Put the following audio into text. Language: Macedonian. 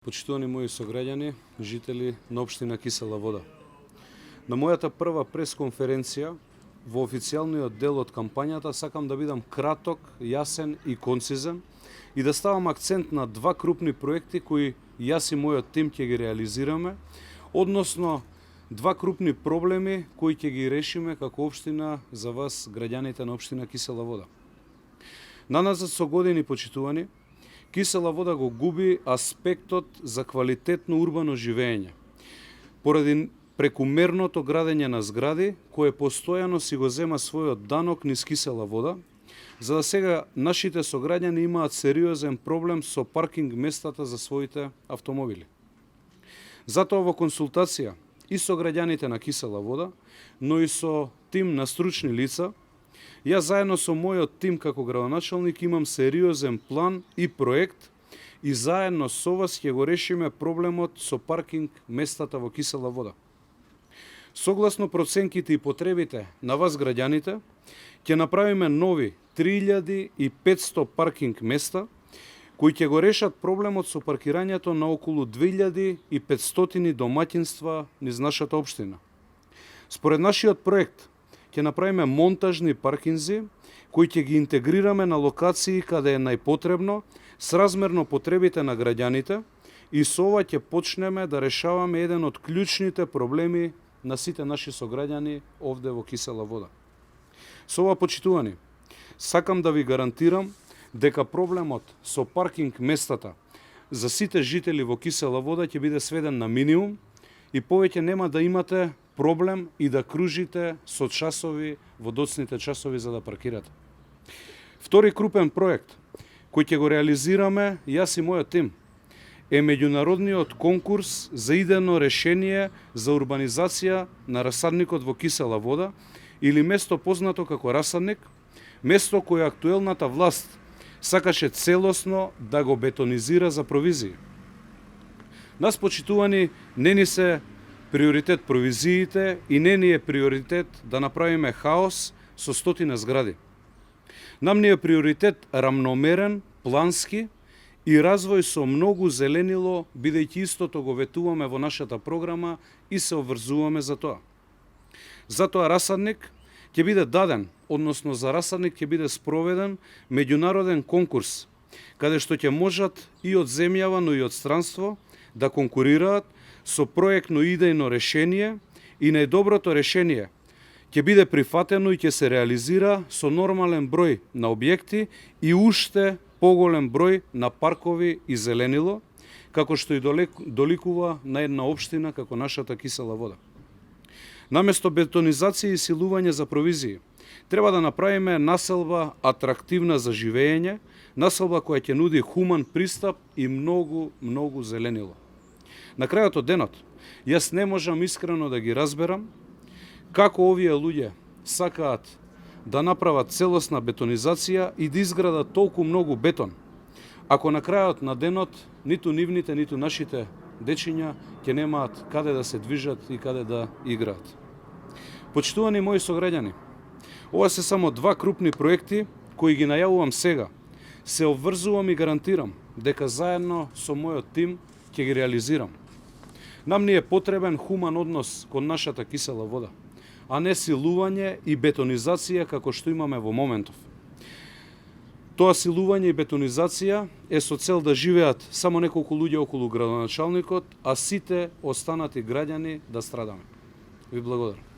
Почитувани мои сограѓани, жители на општина Кисела Вода. На мојата прва пресконференција во официјалниот дел од кампањата сакам да бидам краток, јасен и концизен и да ставам акцент на два крупни проекти кои јас и мојот тим ќе ги реализираме, односно два крупни проблеми кои ќе ги решиме како општина за вас, граѓаните на општина Кисела Вода. Наназад со години, почитувани, Кисела Вода го губи аспектот за квалитетно урбано живење, поради прекумерното градење на згради, кое постојано си го зема својот данок низ Кисела Вода, за да сега нашите сограѓани имаат сериозен проблем со паркинг местата за своите автомобили. Затоа во консултација и со граѓаните на Кисела Вода, но и со тим на стручни лица, јас заедно со мојот тим како градоначалник имам сериозен план и проект и заедно со вас ќе го решиме проблемот со паркинг местата во Кисела Вода. Согласно проценките и потребите на вас граѓаните, ќе направиме нови 3500 паркинг места кои ќе го решат проблемот со паркирањето на околу 2500 домаќинства низ нашата општина. Според нашиот проект, ќе направиме монтажни паркинзи кои ќе ги интегрираме на локации каде е најпотребно, сразмерно потребите на граѓаните и со ова ќе почнеме да решаваме еден од клучните проблеми на сите наши сограѓани овде во Кисела Вода. Со ова, почитувани, сакам да ви гарантирам дека проблемот со паркинг местата за сите жители во Кисела Вода ќе биде сведен на минимум и повеќе нема да имате проблем и да кружите со часови во доцните часови за да паркирате. Втори крупен проект кој ќе го реализираме јас и мојот тим е меѓународниот конкурс за идејно решение за урбанизација на расадникот во Кисела Вода или место познато како Расадник, место кое актуелната власт сакаше целосно да го бетонизира за провизии. Нас, почитувани, не ни се приоритет провизиите и не ни е приоритет да направиме хаос со стотина згради. Нам ни е приоритет рамномерен, плански и развој со многу зеленило, бидејќи истото го ветуваме во нашата програма и се обврзуваме за тоа. Затоа Расадник ќе биде даден, односно за Расадник ќе биде спроведен меѓународен конкурс, каде што ќе можат и од земјава, но и од странство да конкурираат со проектно идејно решение и најдоброто решение ќе биде прифатено и ќе се реализира со нормален број на објекти и уште поголем број на паркови и зеленило, како што и доликува на една општина како нашата Кисела Вода. Наместо бетонизација и силување за провизии, треба да направиме населба атрактивна за живење, населба која ќе нуди хуман пристап и многу зеленило. На крајот од денот, јас не можам искрено да ги разберам како овие луѓе сакаат да направат целосна бетонизација и да изградат толку многу бетон, ако на крајот на денот ниту нивните, ниту нашите дечиња ќе немаат каде да се движат и каде да играат. Почитувани мои сограѓани, ова се само два крупни проекти кои ги најавувам сега. Се обврзувам и гарантирам дека заедно со мојот тим ќе ги реализирам. Нам ни е потребен хуман однос кон нашата Кисела Вода, а не силување и бетонизација како што имаме во моментов. Тоа силување и бетонизација е со цел да живеат само неколку луѓе околу градоначалникот, а сите останати граѓани да страдаме. Ви благодарам.